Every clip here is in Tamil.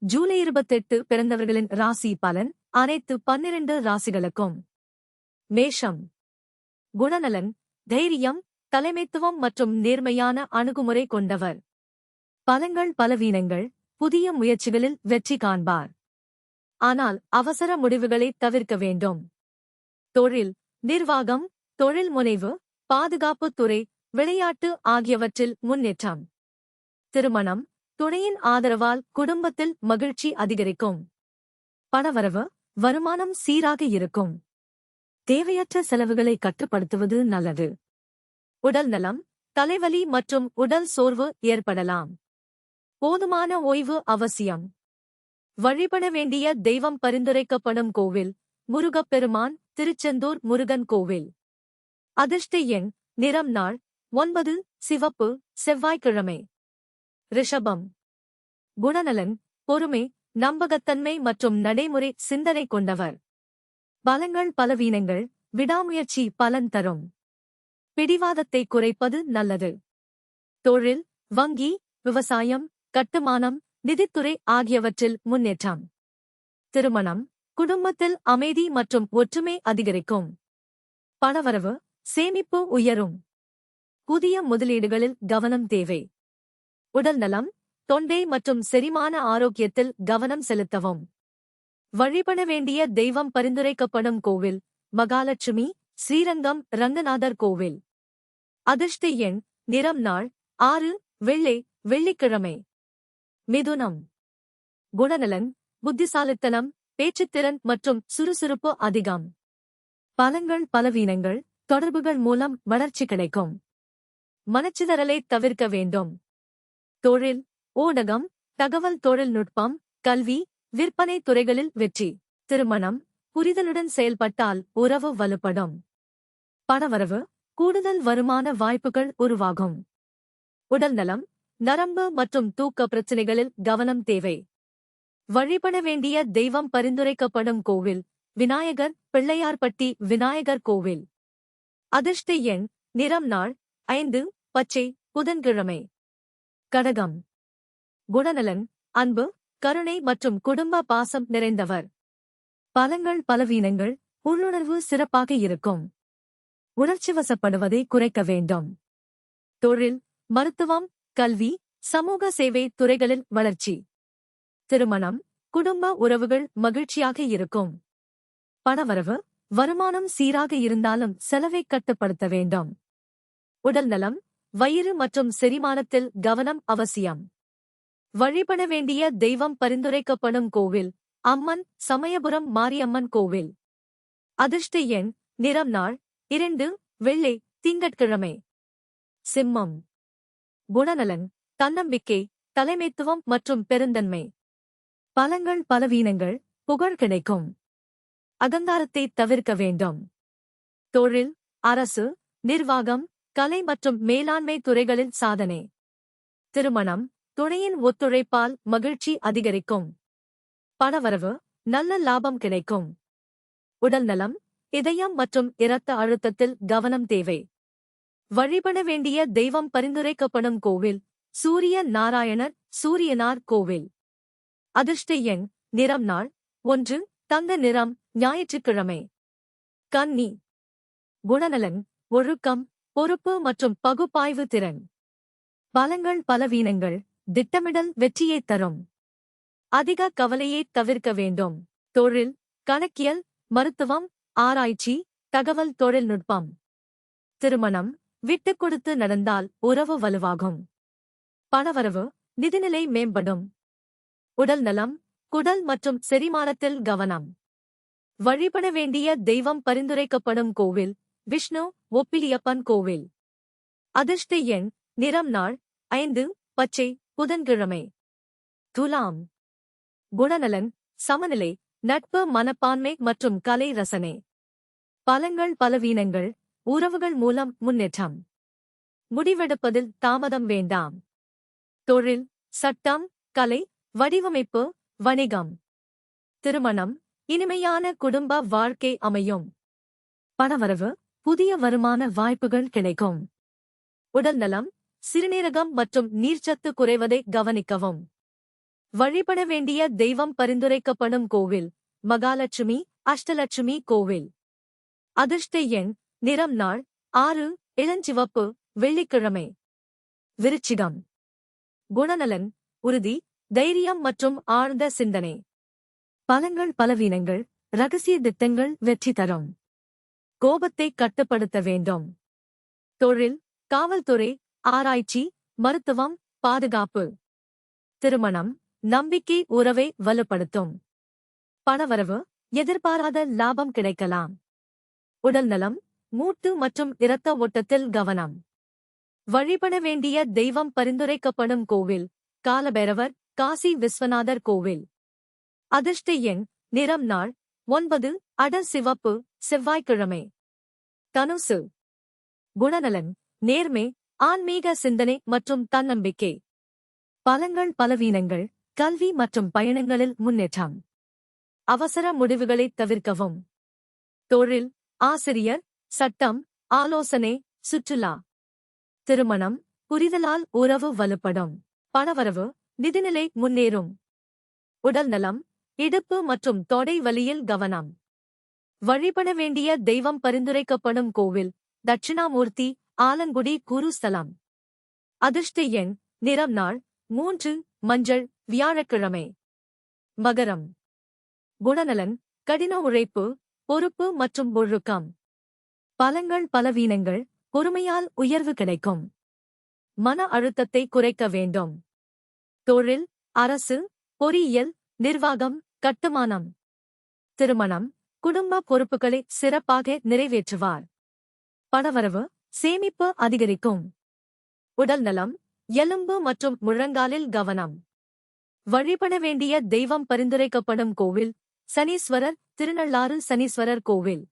ஜூலை 28 பிறந்தவர்களின் ராசி பலன் அனைத்து 12 ராசிகளுக்கும். மேஷம். குணநலன், தைரியம், தலைமைத்துவம் மற்றும் நேர்மையான அணுகுமுறை கொண்டவர். பலங்கள் பலவீனங்கள், புதிய முயற்சிகளில் வெற்றி காண்பார். ஆனால் அவசர முடிவுகளை தவிர்க்க வேண்டும். தொழில், நிர்வாகம், தொழில் முனைவு, பாதுகாப்புத் துறை, விளையாட்டு ஆகியவற்றில் முன்னேற்றம். திருமணம், துணையின் ஆதரவால் குடும்பத்தில் மகிழ்ச்சி அதிகரிக்கும். பணவரவு, வருமானம் சீராக இருக்கும். தேவையற்ற செலவுகளை கட்டுப்படுத்துவது நல்லது. உடல் நலம், தலைவலி மற்றும் உடல் சோர்வு ஏற்படலாம். போதுமான ஓய்வு அவசியம். வழிபட வேண்டிய தெய்வம் பரிந்துரைக்கப்படும் கோவில் முருகப்பெருமான், திருச்செந்தூர் முருகன் கோவில். அதிர்ஷ்ட எண், நிறம் நாள் 9, சிவப்பு, செவ்வாய்க்கிழமை. ரிஷபம். குணநலன், பொறுமை, நம்பகத்தன்மை மற்றும் நடைமுறை சிந்தனை கொண்டவர். பலங்கள் பலவீனங்கள், விடாமுயற்சி பலன் தரும். பிடிவாதத்தை குறைப்பது நல்லது. தொழில், வங்கி, விவசாயம், கட்டுமானம், நிதித்துறை ஆகியவற்றில் முன்னேற்றம். திருமணம், குடும்பத்தில் அமைதி மற்றும் ஒற்றுமை அதிகரிக்கும். பணவரவு, சேமிப்பு உயரும். புதிய முதலீடுகளில் கவனம் தேவை. உடல் நலம், தொண்டை மற்றும் செரிமான ஆரோக்கியத்தில் கவனம் செலுத்தவும். வழிபட வேண்டிய தெய்வம் பரிந்துரைக்கப்படும் கோவில் மகாலட்சுமி, ஸ்ரீரங்கம் ரங்கநாதர் கோவில். அதிர்ஷ்ட எண், நிறம் நாள் 6, வெள்ளை, வெள்ளிக்கிழமை. மிதுனம். குணநலன், புத்திசாலித்தனம், பேச்சுத்திறன் மற்றும் சுறுசுறுப்பு அதிகம். பலங்கள் பலவீனங்கள், தொடர்புகள் மூலம் வளர்ச்சி கிடைக்கும். மனச்சிதறலை தவிர்க்க வேண்டும். தொழில், ஊடகம், தகவல் தொழில்நுட்பம், கல்வி, விற்பனை துறைகளில் வெற்றி. திருமணம், புரிதலுடன் செயல்பட்டால் உறவு வலுப்படும். பணவரவு, கூடுதல் வருமான வாய்ப்புகள் உருவாகும். உடல் நலம், நரம்பு மற்றும் தூக்க பிரச்சினைகளில் கவனம் தேவை. வழிபட வேண்டிய தெய்வம் பரிந்துரைக்கப்படும் கோவில் விநாயகர், பிள்ளையார்பட்டி விநாயகர் கோவில். அதிர்ஷ்ட எண், நிறம் நாள் 5, பச்சை, புதன்கிழமை. கடகம். குணநலன், அன்பு, கருணை மற்றும் குடும்ப பாசம் நிறைந்தவர். பலங்கள் பலவீனங்கள், உள்ளுணர்வு சிறப்பாக இருக்கும். உணர்ச்சிவசப்படுவதை குறைக்க வேண்டும். தொழில், மருத்துவம், கல்வி, சமூக சேவை துறைகளில் வளர்ச்சி. திருமணம், குடும்ப உறவுகள் மகிழ்ச்சியாக இருக்கும். பணவரவு, வருமானம் சீராக இருந்தாலும் செலவை கட்டுப்படுத்த வேண்டும். உடல் நலம், வயிறு மற்றும் செரிமானத்தில் கவனம் அவசியம். வழிபட வேண்டிய தெய்வம் பரிந்துரைக்கப்படும் கோவில் அம்மன், சமயபுரம் மாரியம்மன் கோவில். அதிர்ஷ்ட எண், நிறம் நாள் 2, வெள்ளை, திங்கட்கிழமை. சிம்மம். குணநலன், தன்னம்பிக்கை, தலைமைத்துவம் மற்றும் பெருந்தன்மை. பலங்கள் பலவீனங்கள், புகழ் கிடைக்கும். அகங்காரத்தை தவிர்க்க வேண்டும். தொழில், அரசு, நிர்வாகம், கலை மற்றும் மேலாண்மை துறைகளில் சாதனை. திருமணம், துணையின் ஒத்துழைப்பால் மகிழ்ச்சி அதிகரிக்கும். பணவரவு, நல்ல லாபம் கிடைக்கும். உடல் நலம், இதயம் மற்றும் இரத்த அழுத்தத்தில் கவனம் தேவை. வழிபட வேண்டிய தெய்வம் பரிந்துரைக்கப்படும் கோவில் சூரிய நாராயணர், சூரியனார் கோவில். அதிர்ஷ்ட எண், நிறம் நாள் 1, தங்க நிறம், ஞாயிற்றுக்கிழமை. கன்னி. குணநலன், ஒழுக்கம், பொறுப்பு மற்றும் பகுப்பாய்வு திறன். பலங்கள் பலவீனங்கள், திட்டமிடல் வெற்றியை தரும். அதிக கவலையை தவிர்க்க வேண்டும். தொழில், கணக்கியல், மருத்துவம், ஆராய்ச்சி, தகவல் தொழில்நுட்பம். திருமணம், விட்டுக் கொடுத்து நடந்தால் உறவு வலுவாகும். பணவரவு, நிதிநிலை மேம்படும். உடல் நலம், குடல் மற்றும் செரிமானத்தில் கவனம். வழிபட வேண்டிய தெய்வம் பரிந்துரைக்கப்படும் கோவில் விஷ்ணு, ஒப்பிலியப்பன் கோவில். அதிர்ஷ்ட எண், நிறம் நாள் 5, பச்சை, புதன்கிழமை. துலாம். குணநலன், சமநிலை, நட்பு, மனப்பான்மை மற்றும் கலை ரசனை. பலங்கள் பலவீனங்கள், உறவுகள் மூலம் முன்னேற்றம். முடிவெடுப்பதில் தாமதம் வேண்டாம். தொழில், சட்டம், கலை, வடிவமைப்பு, வணிகம். திருமணம், இனிமையான குடும்ப வாழ்க்கை அமையும். பணவரவு, புதிய வருமான வாய்ப்புகள் கிடைக்கும். உடல் நலம், சிறுநீரகம் மற்றும் நீர்ச்சத்து குறைவதை கவனிக்கவும். வழிபட வேண்டிய தெய்வம் பரிந்துரைக்கப்படும் கோவில் மகாலட்சுமி அஷ்டலட்சுமி கோவில். அதிர்ஷ்ட எண் நிறம் நாள் 6 இளஞ்சிவப்பு வெள்ளிக்கிழமை. விருச்சிகம். குணநலன் உறுதி, தைரியம் மற்றும் ஆழ்ந்த சிந்தனை. பலங்கள் பலவீனங்கள் ரகசிய திட்டங்கள் வெற்றி தரும். கோபத்தை கட்டுப்படுத்த வேண்டும். தொழில், காவல்துறை, ஆராய்ச்சி, மருத்துவம், பாதுகாப்பு. திருமணம், நம்பிக்கை உறவை வலுப்படுத்தும். பணவரவு, எதிர்பாராத லாபம் கிடைக்கலாம். உடல்நலம், மூட்டு மற்றும் இரத்த ஓட்டத்தில் கவனம். வழிபட வேண்டிய தெய்வம் பரிந்துரைக்கப்படும் கோவில் காலபைரவர் காசி விஸ்வநாதர் கோவில். அதிர்ஷ்ட எண் நிறம் நாள் 9 அடர் சிவப்பு செவ்வாய்க்கிழமை. தனுசு. குணநலன் நேர்மை, ஆன்மீக சிந்தனை மற்றும் தன்னம்பிக்கை. பலங்கள் பலவீனங்கள் கல்வி மற்றும் பயணங்களில் முன்னேற்றம். அவசர முடிவுகளை தவிர்க்கவும். தொழில், ஆசிரியர், சட்டம், ஆலோசனை, சுற்றுலா. திருமணம், புரிதலால் உறவு வலுப்படும். பணவரவு, நிதிநிலை முன்னேறும். உடல்நலம், இடுப்பு மற்றும் தொடை வலியில் கவனம். வழிபட வேண்டிய தெய்வம் பரிந்துரைக்கப்படும் கோவில் தட்சிணாமூர்த்தி ஆலங்குடி குருஸ்தலம். அதிர்ஷ்ட எண் நிறம் நாள் 3 மஞ்சள் வியாழக்கிழமை. மகரம். குணநலன் கடின உழைப்பு, பொறுப்பு மற்றும் ஒழுக்கம். பலங்கள் பலவீனங்கள் பொறுமையால் உயர்வு கிடைக்கும். மன அழுத்தத்தை குறைக்க வேண்டும். தொழில், அரசு, பொறியியல், நிர்வாகம், கட்டுமானம். திருமணம், குடும்ப பொறுப்புகளை சிறப்பாக நிறைவேற்றுவார். பணவரவு, சேமிப்பு அதிகரிக்கும். உடல்நலம், எலும்பு மற்றும் முழங்காலில் கவனம். வழிபட வேண்டிய தெய்வம் பரிந்துரைக்கப்படும் கோவில் சனீஸ்வரர் திருநள்ளாறு சனீஸ்வரர் கோவில்.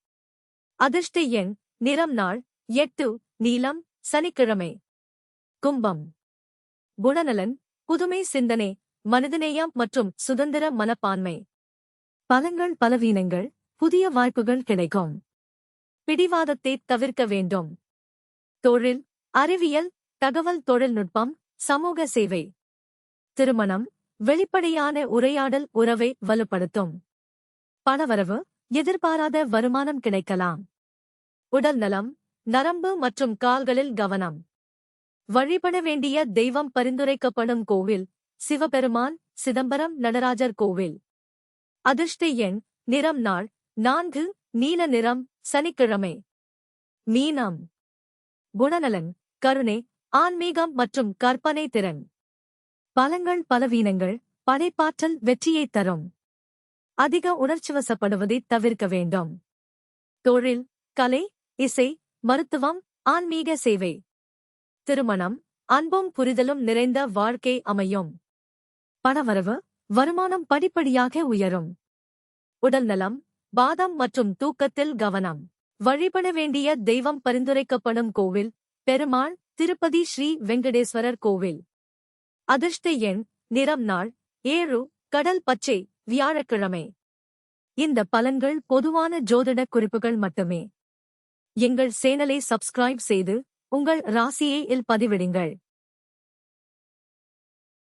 அதிர்ஷ்ட எண் நிறம் நாள் 8 நீலம் சனிக்கிழமை. கும்பம். குணநலன் புதுமை சிந்தனை, மனிதநேயம் மற்றும் சுதந்திர மனப்பான்மை. பலங்கள் பலவீனங்கள் புதிய வாய்ப்புகள் கிடைக்கும். பிடிவாதத்தை தவிர்க்க வேண்டும். தொழில், அறிவியல், தகவல் தொழில்நுட்பம், சமூக சேவை. திருமணம், வெளிப்படையான உரையாடல் உறவை வலுப்படுத்தும். பணவரவு, எதிர்பாராத வருமானம் கிடைக்கலாம். உடல்நலம், நரம்பு மற்றும் கால்களில் கவனம். வழிபட வேண்டிய தெய்வம் பரிந்துரைக்கப்படும் கோவில் சிவபெருமான் சிதம்பரம் நடராஜர் கோவில். அதிர்ஷ்ட எண் நிறம் நாள் 4 நீல நிறம் சனிக்கிழமை. மீனம். குணநலன் கருணை, ஆன்மீகம் மற்றும் கற்பனை திறன். பலங்கள் பலவீனங்கள் படைப்பாற்றல் வெற்றியைத் தரும். அதிக உணர்ச்சிவசப்படுவதை தவிர்க்க வேண்டும். தொழில், கலை, இசை, மருத்துவம், ஆன்மீக சேவை. திருமணம், அன்பும் புரிதலும் நிறைந்த வாழ்க்கை அமையும். பணவரவு, வருமானம் படிப்படியாக உயரும். உடல்நலம், பாதம் மற்றும் தூக்கத்தில் கவனம். வழிபட வேண்டிய தெய்வம் பரிந்துரைக்கப்படும் கோவில் பெருமாள் திருப்பதி ஸ்ரீ வெங்கடேஸ்வரர் கோவில். அதிர்ஷ்ட எண் நிறம் நாள் 7 கடல் பச்சை வியாழக்கிழமை. இந்த பலன்கள் பொதுவான ஜோதிட குறிப்புகள் மட்டுமே. எங்கள் சேனலை சப்ஸ்கிரைப் செய்து உங்கள் ராசியை பதிவிடுங்கள்.